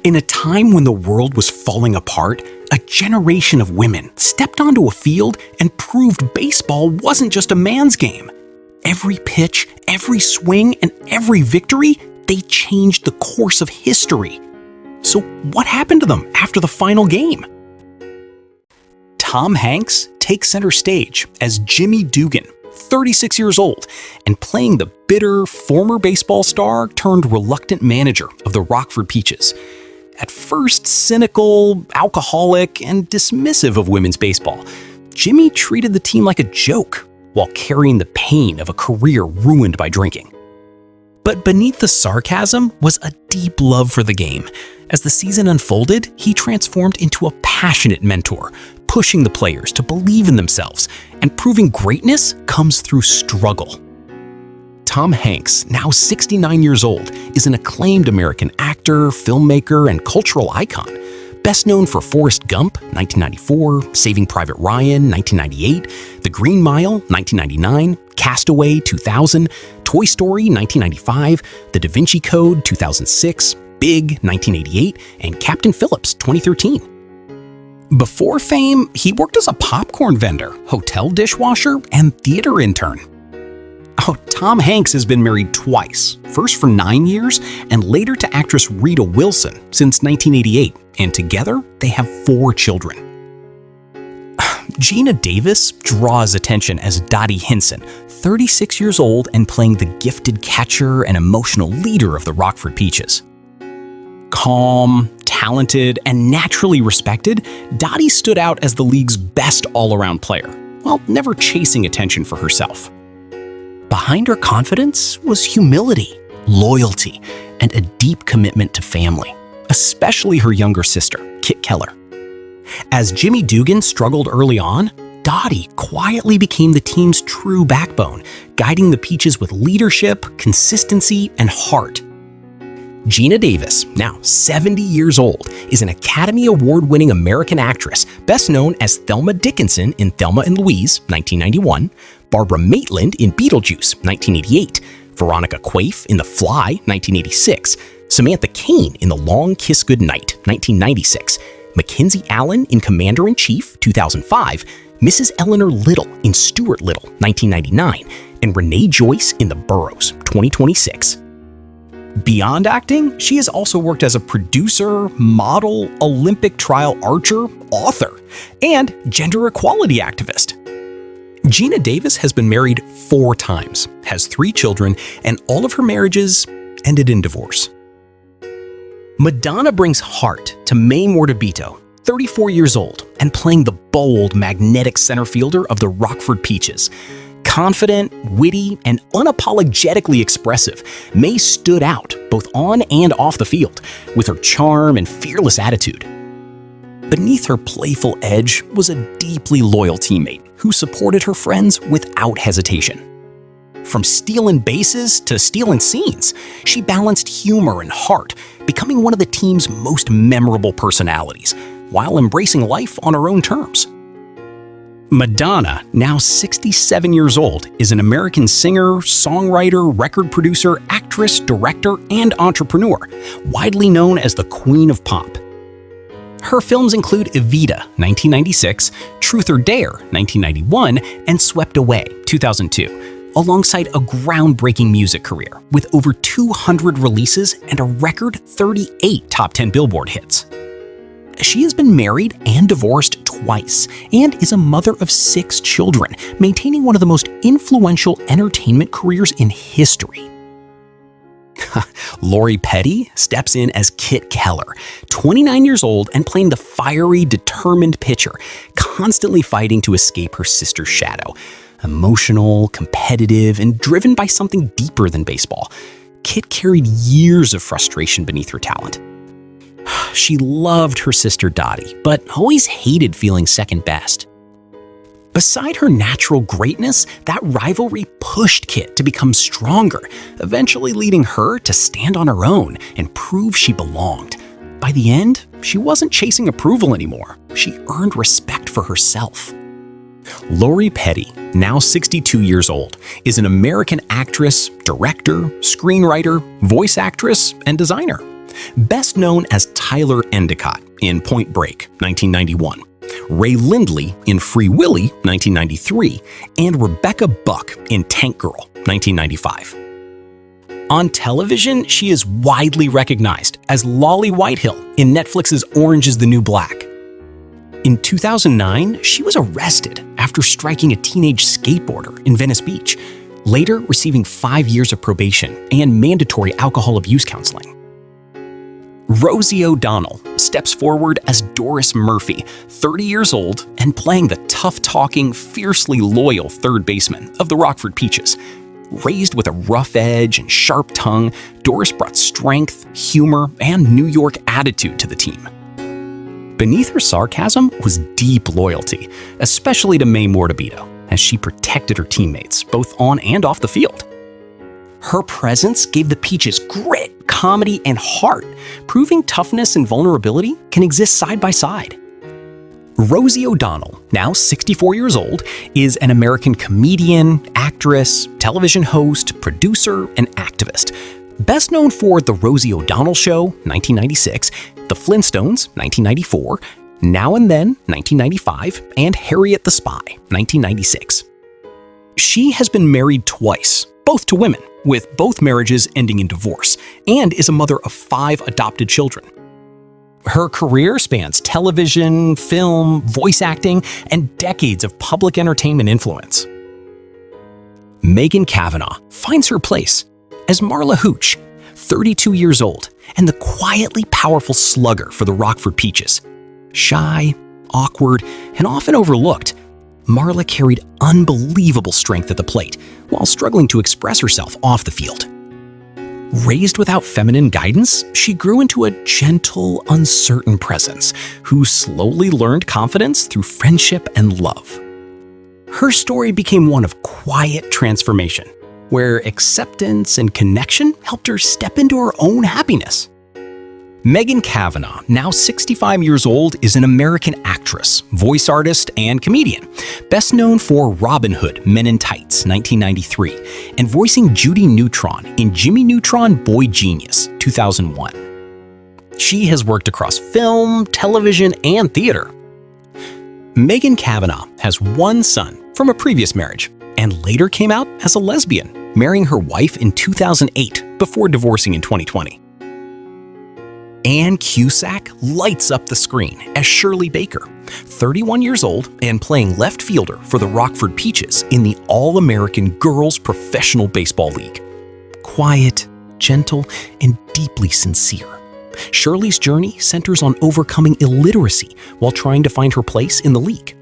In a time when the world was falling apart, a generation of women stepped onto a field and proved baseball wasn't just a man's game. Every pitch, every swing, and every victory, they changed the course of history. So what happened to them after the final game? Tom Hanks takes center stage as Jimmy Dugan, 36 years old, and playing the bitter former baseball star turned reluctant manager of the Rockford Peaches. At first cynical, alcoholic, and dismissive of women's baseball, Jimmy treated the team like a joke while carrying the pain of a career ruined by drinking. But beneath the sarcasm was a deep love for the game. As the season unfolded, he transformed into a passionate mentor, pushing the players to believe in themselves and proving greatness comes through struggle. Tom Hanks, now 69 years old, is an acclaimed American actor, filmmaker, and cultural icon. Best known for Forrest Gump, 1994, Saving Private Ryan, 1998, The Green Mile, 1999, Castaway, 2000, Toy Story, 1995, The Da Vinci Code, 2006, Big, 1988, and Captain Phillips, 2013. Before fame, he worked as a popcorn vendor, hotel dishwasher, and theater intern. Oh, Tom Hanks has been married twice, first for 9 years and later to actress Rita Wilson since 1988, and together they have 4 children. Geena Davis draws attention as Dottie Hinson, 36 years old and playing the gifted catcher and emotional leader of the Rockford Peaches. Calm, talented, and naturally respected, Dottie stood out as the league's best all-around player, while never chasing attention for herself. Behind her confidence was humility, loyalty, and a deep commitment to family, especially her younger sister, Kit Keller. As Jimmy Dugan struggled early on, Dottie quietly became the team's true backbone, guiding the Peaches with leadership, consistency, and heart. Geena Davis, now 70 years old, is an Academy Award-winning American actress, best known as Thelma Dickinson in Thelma and Louise, 1991, Barbara Maitland in Beetlejuice, 1988, Veronica Quaife in The Fly, 1986, Samantha Cain in The Long Kiss Goodnight, 1996, Mackenzie Allen in Commander-in-Chief, 2005, Mrs. Eleanor Little in Stuart Little, 1999, and Renee Joyce in The Burrows, 2026. Beyond acting, she has also worked as a producer, model, Olympic trial archer, author, and gender equality activist. Geena Davis has been married 4 times, has 3 children, and all of her marriages ended in divorce. Madonna brings heart to Mae Mordabito, 34 years old, and playing the bold, magnetic center fielder of the Rockford Peaches. Confident, witty, and unapologetically expressive, Mae stood out both on and off the field with her charm and fearless attitude. Beneath her playful edge was a deeply loyal teammate who supported her friends without hesitation. From stealing bases to stealing scenes, she balanced humor and heart, becoming one of the team's most memorable personalities, while embracing life on her own terms. Madonna, now 67 years old, is an American singer, songwriter, record producer, actress, director, and entrepreneur, widely known as the Queen of Pop. Her films include Evita, 1996, Truth or Dare, 1991, and Swept Away, 2002, alongside a groundbreaking music career with over 200 releases and a record 38 top 10 Billboard hits. She has been married and divorced twice and is a mother of 6 children, maintaining one of the most influential entertainment careers in history. Lori Petty steps in as Kit Keller, 29 years old and playing the fiery, determined pitcher, constantly fighting to escape her sister's shadow. Emotional, competitive, and driven by something deeper than baseball, Kit carried years of frustration beneath her talent. She loved her sister Dottie, but always hated feeling second best. Beside her natural greatness, that rivalry pushed Kit to become stronger, eventually leading her to stand on her own and prove she belonged. By the end, she wasn't chasing approval anymore. She earned respect for herself. Lori Petty, now 62 years old, is an American actress, director, screenwriter, voice actress, and designer. Best known as Tyler Endicott in Point Break, 1991, Ray Lindley in Free Willy, 1993, and Rebecca Buck in Tank Girl, 1995. On television, she is widely recognized as Lolly Whitehill in Netflix's Orange is the New Black. In 2009, she was arrested after striking a teenage skateboarder in Venice Beach, later receiving 5 years of probation and mandatory alcohol abuse counseling. Rosie O'Donnell steps forward as Doris Murphy, 30 years old and playing the tough-talking, fiercely loyal third baseman of the Rockford Peaches. Raised with a rough edge and sharp tongue, Doris brought strength, humor, and New York attitude to the team. Beneath her sarcasm was deep loyalty, especially to Mae Mordabito, as she protected her teammates, both on and off the field. Her presence gave the Peaches grit, comedy, and heart, proving toughness and vulnerability can exist side by side. Rosie O'Donnell, now 64 years old, is an American comedian, actress, television host, producer, and activist. Best known for The Rosie O'Donnell Show, 1996, The Flintstones, 1994, Now and Then, 1995, and Harriet the Spy, 1996. She has been married twice, both to women, with both marriages ending in divorce, and is a mother of 5 adopted children. Her career spans television, film, voice acting, and decades of public entertainment influence. Megan Cavanagh finds her place as Marla Hooch, 32 years old, and the quietly powerful slugger for the Rockford Peaches. Shy, awkward, and often overlooked, Marla carried unbelievable strength at the plate while struggling to express herself off the field. Raised without feminine guidance, she grew into a gentle, uncertain presence who slowly learned confidence through friendship and love. Her story became one of quiet transformation, where acceptance and connection helped her step into her own happiness. Megan Cavanagh, now 65 years old, is an American actress, voice artist, and comedian, best known for Robin Hood, Men in Tights, 1993, and voicing Judy Neutron in Jimmy Neutron, Boy Genius, 2001. She has worked across film, television, and theater. Megan Cavanagh has 1 son from a previous marriage, and later came out as a lesbian, marrying her wife in 2008 before divorcing in 2020. Cusack lights up the screen as Shirley Baker, 31 years old and playing left fielder for the Rockford Peaches in the All-American Girls Professional Baseball League. Quiet, gentle, and deeply sincere, Shirley's journey centers on overcoming illiteracy while trying to find her place in the league.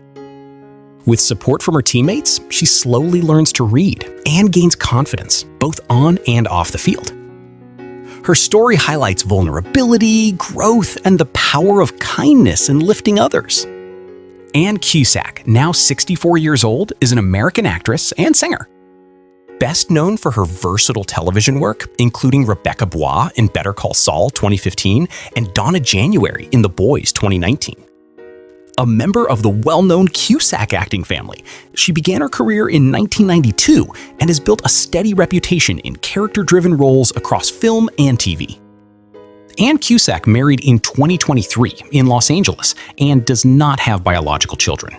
With support from her teammates, she slowly learns to read and gains confidence, both on and off the field. Her story highlights vulnerability, growth, and the power of kindness in lifting others. Cusack, now 64 years old, is an American actress and singer. Best known for her versatile television work, including Rebecca Bois in Better Call Saul 2015 and Donna January in The Boys 2019. A member of the well-known Cusack acting family, she began her career in 1992 and has built a steady reputation in character-driven roles across film and TV. Cusack married in 2023 in Los Angeles and does not have biological children.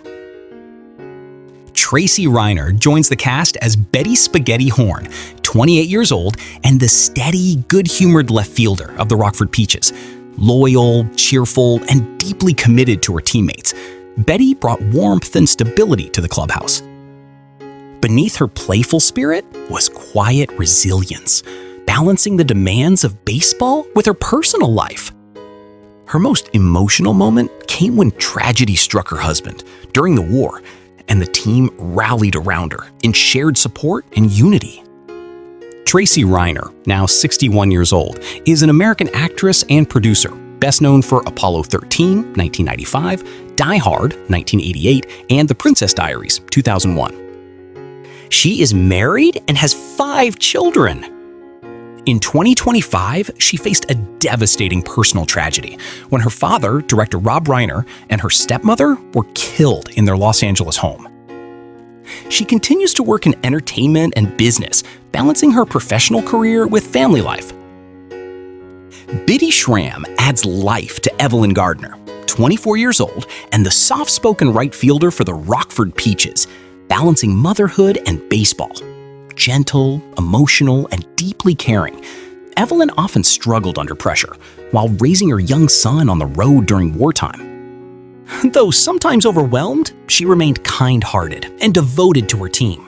Tracy Reiner joins the cast as Betty Spaghetti Horn, 28 years old and the steady, good-humored left fielder of the Rockford Peaches. Loyal, cheerful, and deeply committed to her teammates, Betty brought warmth and stability to the clubhouse. Beneath her playful spirit was quiet resilience, balancing the demands of baseball with her personal life. Her most emotional moment came when tragedy struck her husband during the war, and the team rallied around her in shared support and unity. Tracy Reiner, now 61 years old, is an American actress and producer, best known for Apollo 13, 1995, Die Hard, 1988, and The Princess Diaries, 2001. She is married and has 5 children. In 2025, she faced a devastating personal tragedy when her father, director Rob Reiner, and her stepmother were killed in their Los Angeles home. She continues to work in entertainment and business, balancing her professional career with family life. Biddy Schram adds life to Evelyn Gardner, 24 years old and the soft-spoken right fielder for the Rockford Peaches, balancing motherhood and baseball. Gentle, emotional, and deeply caring, Evelyn often struggled under pressure while raising her young son on the road during wartime. Though sometimes overwhelmed, she remained kind-hearted and devoted to her team.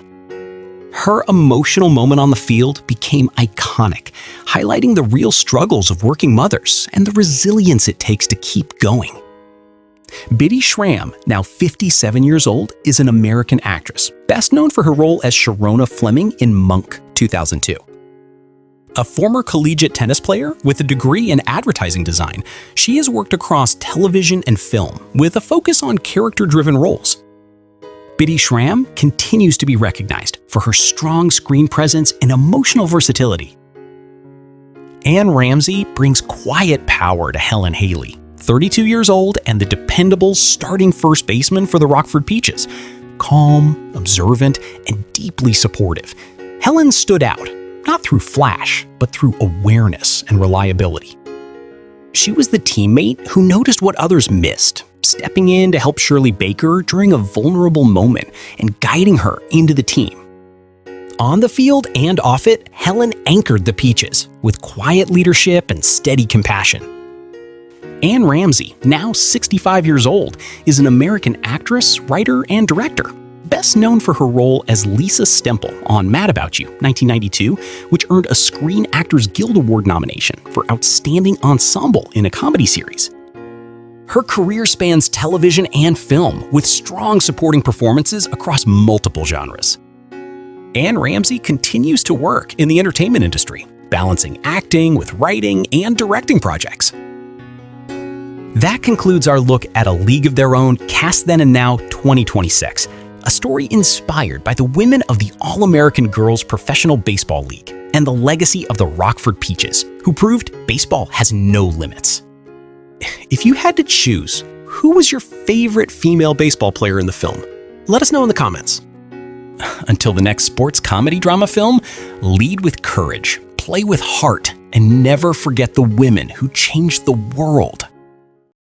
Her emotional moment on the field became iconic, highlighting the real struggles of working mothers and the resilience it takes to keep going. Biddy Schram, now 57 years old, is an American actress, best known for her role as Sharona Fleming in Monk 2002. A former collegiate tennis player with a degree in advertising design, she has worked across television and film with a focus on character-driven roles. Biddy Schram continues to be recognized for her strong screen presence and emotional versatility. Anne Ramsay brings quiet power to Helen Haley, 32 years old and the dependable starting first baseman for the Rockford Peaches. Calm, observant, and deeply supportive, Helen stood out, not through flash, but through awareness and reliability. She was the teammate who noticed what others missed, stepping in to help Shirley Baker during a vulnerable moment and guiding her into the team. On the field and off it, Helen anchored the Peaches with quiet leadership and steady compassion. Anne Ramsay, now 65 years old, is an American actress, writer, and director, best known for her role as Lisa Stemple on Mad About You, 1992, which earned a Screen Actors Guild Award nomination for Outstanding Ensemble in a Comedy Series. Her career spans television and film, with strong supporting performances across multiple genres. Anne Ramsay continues to work in the entertainment industry, balancing acting with writing and directing projects. That concludes our look at A League of Their Own, Cast Then and Now 2026, a story inspired by the women of the All-American Girls Professional Baseball League and the legacy of the Rockford Peaches, who proved baseball has no limits. If you had to choose, who was your favorite female baseball player in the film? Let us know in the comments. Until the next sports comedy drama film, lead with courage, play with heart, and never forget the women who changed the world.